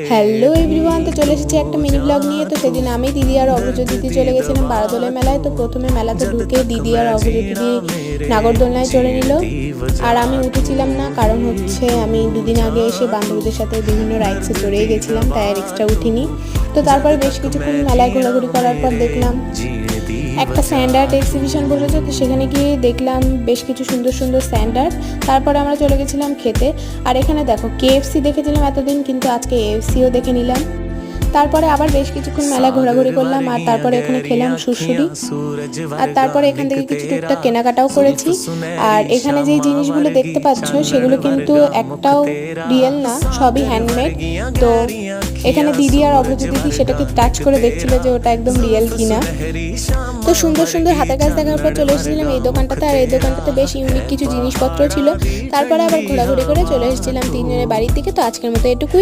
Hello everyone, তো চলে এসেছি একটা মিনি ব্লগ নিয়ে। তো সেদিন আমি দিদি আর অগ্রজ দিদি চলে গেছিলাম বারোদোলের মেলায়। তো প্রথমে মেলাতে ঢুকে দিদি আর অগ্রজ দিদি নাগরদোলনায় চড়ে নিল, আর আমি উঠেছিলাম না, কারণ হচ্ছে আমি দুদিন আগে এসে বান্ধবীদের সাথে বিভিন্ন রাইডসে চড়েই গেছিলাম, তাই আর এক্সট্রা উঠিনি। তো তারপরে বেশ কিছুক্ষণ মেলায় ঘোরাঘুরি করার পর দেখলাম একটা স্যান্ড আর্ট এক্সিবিশন বসেছে। তো সেখানে গিয়ে দেখলাম বেশ কিছু সুন্দর সুন্দর স্যান্ড আর্ট। তারপরে আমরা চলে গেছিলাম খেতে। আর এখানে দেখো KFC দেখেছিলাম এতদিন, কিন্তু আজকে AFCও দেখে নিলাম। তারপরে আবার বেশ কিছুক্ষণ মেলা ঘোরাঘুরি করলাম, আর তারপরে এখানে খেলাম সুরসুরি। আর তারপরে এখান থেকে কিছু টুকটাক কেনাকাটাও করেছি। আর এখানে যেই জিনিসগুলো দেখতে পাচ্ছ সেগুলো কিন্তু একটাও রিয়েল না, সবই হ্যান্ডমেড। তো এখানে দিদি আর অগ্রজ দিদি সেটাকে টাচ করে দেখছিল যে ওটা একদম রিয়েল কিনা। তো সুন্দর সুন্দর হাতের কাজ দেখার পর চলে এসেছিলাম এই দোকানটাতে। আর এই দোকানটাতে বেশ ইউনিক কিছু জিনিসপত্র ছিল। তারপরে আবার ঘোরাঘুরি করে চলে এসেছিলাম তিনজনের বাড়ির দিকে। তো আজকের মতো এটুকুই।